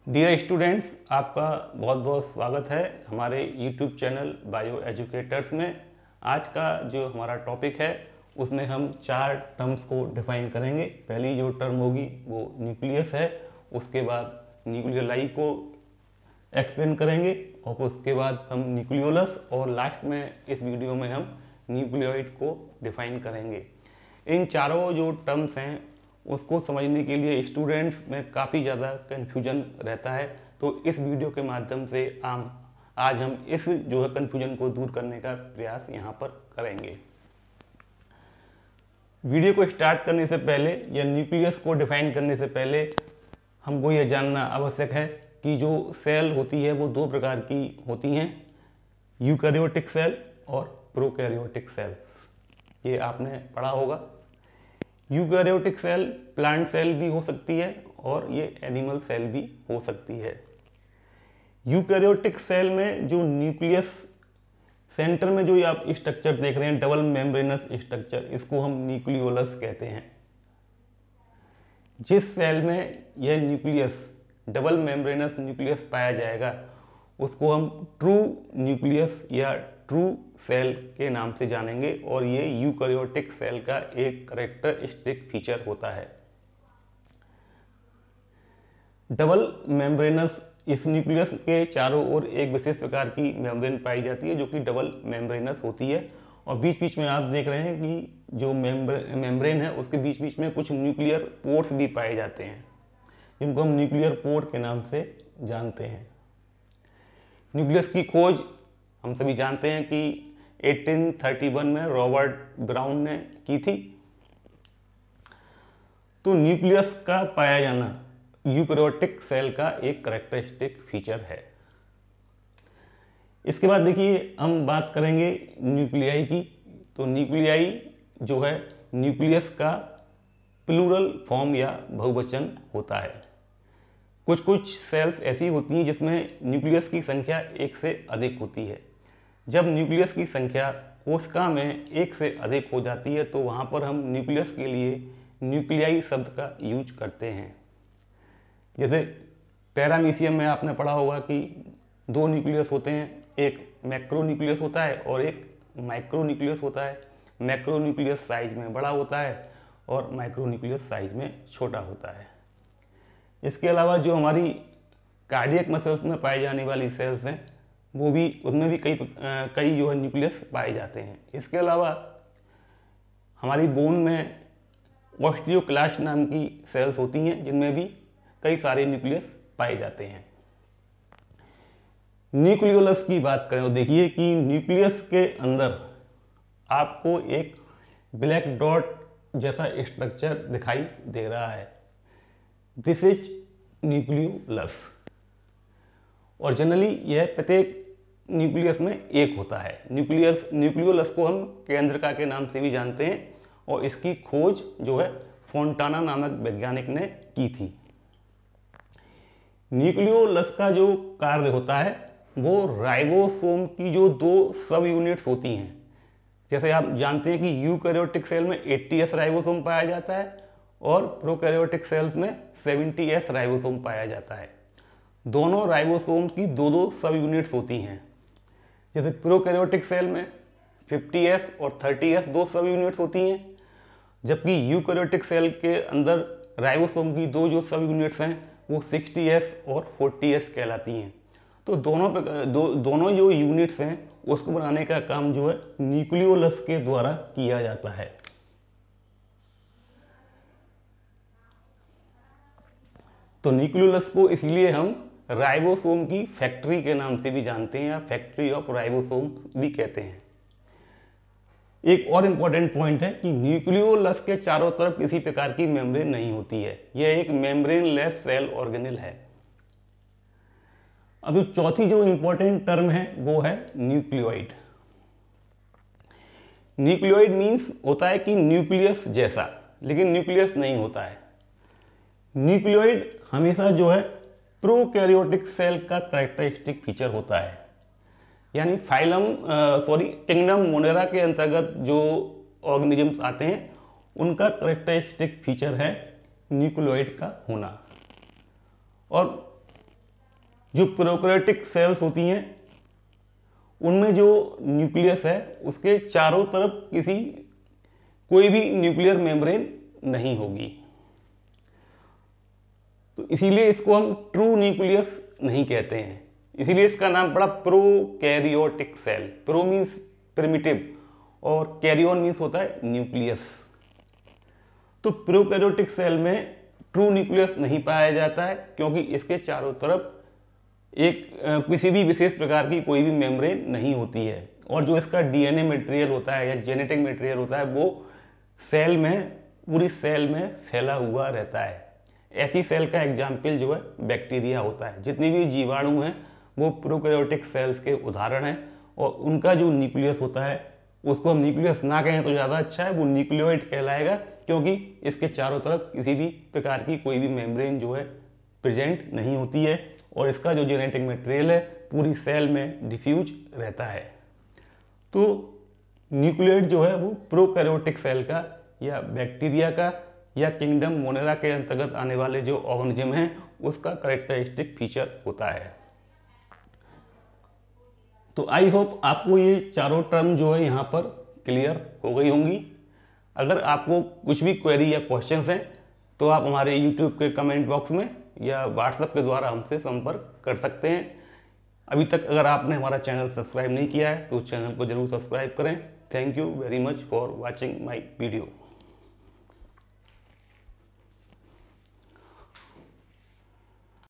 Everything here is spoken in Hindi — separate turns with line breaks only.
डियर स्टूडेंट्स, आपका बहुत बहुत स्वागत है हमारे यूट्यूब चैनल बायो एजुकेटर्स में। आज का जो हमारा टॉपिक है उसमें हम 4 टर्म्स को डिफाइन करेंगे। पहली जो टर्म होगी वो न्यूक्लियस है, उसके बाद न्यूक्लियोलाई को एक्सप्लेन करेंगे और उसके बाद हम न्यूक्लियोलस और लास्ट में इस वीडियो में हम न्यूक्लियोइड को डिफाइन करेंगे। इन चारों जो टर्म्स हैं उसको समझने के लिए स्टूडेंट्स में काफ़ी ज़्यादा कन्फ्यूजन रहता है, तो इस वीडियो के माध्यम से आज हम इस जो है कन्फ्यूजन को दूर करने का प्रयास यहाँ पर करेंगे। वीडियो को स्टार्ट करने से पहले या न्यूक्लियस को डिफाइन करने से पहले हमको यह जानना आवश्यक है कि जो सेल होती है वो 2 प्रकार की होती हैं, यूकैरियोटिक सेल और प्रोकैरियोटिक सेल। ये आपने पढ़ा होगा। यूकैरियोटिक सेल प्लांट सेल भी हो सकती है और ये एनिमल सेल भी हो सकती है। यूकैरियोटिक सेल में जो न्यूक्लियस सेंटर में जो आप स्ट्रक्चर देख रहे हैं, डबल मेम्ब्रेनस स्ट्रक्चर, इसको हम न्यूक्लियोलस कहते हैं। जिस सेल में यह न्यूक्लियस डबल मेम्ब्रेनस न्यूक्लियस पाया जाएगा उसको हम ट्रू न्यूक्लियस या ट्रू सेल के नाम से जानेंगे और ये यूकैरियोटिक सेल का एक कैरेक्टरिस्टिक फीचर होता है। डबल मेम्ब्रेनस, इस न्यूक्लियस के चारों ओर एक विशेष प्रकार की मेम्ब्रेन पाई जाती है जो कि डबल मेम्ब्रेनस होती है और बीच बीच में आप देख रहे हैं कि जो मेम्ब्रेन है उसके बीच बीच में कुछ न्यूक्लियर पोर्ट्स भी पाए जाते हैं जिनको हम न्यूक्लियर पोर्ट के नाम से जानते हैं। न्यूक्लियस की खोज हम सभी जानते हैं कि 1831 में रॉबर्ट ब्राउन ने की थी। तो न्यूक्लियस का पाया जाना यूकैरियोटिक सेल का एक कैरेक्टरिस्टिक फीचर है। इसके बाद देखिए हम बात करेंगे न्यूक्लियाई की। तो न्यूक्लियाई जो है न्यूक्लियस का प्लूरल फॉर्म या बहुवचन होता है। कुछ कुछ सेल्स ऐसी होती हैं जिसमें न्यूक्लियस की संख्या 1 से अधिक होती है। जब न्यूक्लियस की संख्या कोशिका में 1 से अधिक हो जाती है तो वहाँ पर हम न्यूक्लियस के लिए न्यूक्लियाई शब्द का यूज करते हैं। जैसे पैरामीशियम में आपने पढ़ा होगा कि 2 न्यूक्लियस होते हैं, एक मैक्रो न्यूक्लियस होता है और एक माइक्रो न्यूक्लियस होता है। मैक्रो न्यूक्लियस साइज में बड़ा होता है और माइक्रो न्यूक्लियस साइज में छोटा होता है। इसके अलावा जो हमारी कार्डियक मसल्स में पाई जाने वाली सेल्स हैं वो भी, उसमें भी कई जो है न्यूक्लियस पाए जाते हैं। इसके अलावा हमारी बोन में ऑस्टियोक्लास्ट नाम की सेल्स होती हैं जिनमें भी कई सारे न्यूक्लियस पाए जाते हैं। न्यूक्लियोलस की बात करें तो देखिए कि न्यूक्लियस के अंदर आपको एक ब्लैक डॉट जैसा स्ट्रक्चर दिखाई दे रहा है। दिस इज न्यूक्लियोलस और जनरली यह प्रत्येक न्यूक्लियस में एक होता है। न्यूक्लियोलस को हम केंद्रका के नाम से भी जानते हैं और इसकी खोज जो है फोंटाना नामक वैज्ञानिक ने की थी। न्यूक्लियोलस का जो कार्य होता है वो राइबोसोम की जो 2 सब यूनिट्स होती हैं। जैसे आप जानते हैं कि यूकैरियोटिक सेल में 80S राइबोसोम पाया जाता है और प्रोकैरियोटिक सेल्स में 70S राइबोसोम पाया जाता है। दोनों राइबोसोम की 2 सब यूनिट्स होती हैं। जैसे प्रोकैरियोटिक सेल में 50S और 30S 2 सब यूनिट्स होती हैं, जबकि यूकैरियोटिक सेल के अंदर राइबोसोम की 2 जो सब यूनिट्स हैं वो 60S और 40S कहलाती हैं। तो दोनों जो यूनिट्स हैं उसको बनाने का काम जो है न्यूक्लियोलस के द्वारा किया जाता है। तो न्यूक्लियोलस को इसलिए हम राइबोसोम की फैक्ट्री के नाम से भी जानते हैं या फैक्ट्री ऑफ राइबोसोम भी कहते हैं। एक और इम्पॉर्टेंट पॉइंट है कि न्यूक्लियोलस के चारों तरफ किसी प्रकार की मेम्ब्रेन नहीं होती है। यह एक मेम्ब्रेन लेस सेल ऑर्गेनेल है। अब चौथी जो इम्पॉर्टेंट टर्म है वो है न्यूक्लियोइड। न्यूक्लियोइड मीन्स होता है कि न्यूक्लियस जैसा, लेकिन न्यूक्लियस नहीं होता है। न्यूक्लियोइड हमेशा जो है प्रोकैरियोटिक सेल का कैरेक्टरिस्टिक फीचर होता है। यानी किंगडम मोनेरा के अंतर्गत जो ऑर्गेनिजम्स आते हैं उनका कैरेक्टरिस्टिक फीचर है न्यूक्लियोइड का होना। और जो प्रोकैरियोटिक सेल्स होती हैं उनमें जो न्यूक्लियस है उसके चारों तरफ कोई भी न्यूक्लियर मेम्ब्रेन नहीं होगी, तो इसीलिए इसको हम ट्रू न्यूक्लियस नहीं कहते हैं, इसीलिए इसका नाम पड़ा prokaryotic cell. Pro means primitive और कैरियन मीन्स होता है न्यूक्लियस। तो प्रोकैरियोटिक सेल में ट्रू न्यूक्लियस नहीं पाया जाता है क्योंकि इसके चारों तरफ किसी भी विशेष प्रकार की कोई भी मेम्ब्रेन नहीं होती है, और जो इसका डीएनए मटेरियल होता है या जेनेटिक मटेरियल होता है वो पूरी सेल में फैला हुआ रहता है। ऐसी सेल का एग्जाम्पल जो है बैक्टीरिया होता है। जितने भी जीवाणु हैं वो प्रोकैरियोटिक सेल्स के उदाहरण हैं, और उनका जो न्यूक्लियस होता है उसको हम न्यूक्लियस ना कहें तो ज़्यादा अच्छा है, वो न्यूक्लियोइड कहलाएगा, क्योंकि इसके चारों तरफ किसी भी प्रकार की कोई भी मेम्ब्रेन जो है प्रेजेंट नहीं होती है, और इसका जो जेनेटिक मटेरियल है पूरी सेल में डिफ्यूज रहता है। तो न्यूक्लियोइड जो है वो प्रोकैरियोटिक सेल का या बैक्टीरिया का या किंगडम मोनेरा के अंतर्गत आने वाले जो ऑर्गेनिज्म हैं उसका कैरेक्टरिस्टिक फीचर होता है। तो आई होप आपको ये चारों टर्म जो है यहाँ पर क्लियर हो गई होंगी। अगर आपको कुछ भी क्वेरी या क्वेश्चंस हैं तो आप हमारे यूट्यूब के कमेंट बॉक्स में या व्हाट्सएप के द्वारा हमसे संपर्क कर सकते हैं। अभी तक अगर आपने हमारा चैनल सब्सक्राइब नहीं किया है तो चैनल को जरूर सब्सक्राइब करें। Thank you very much for watching my video.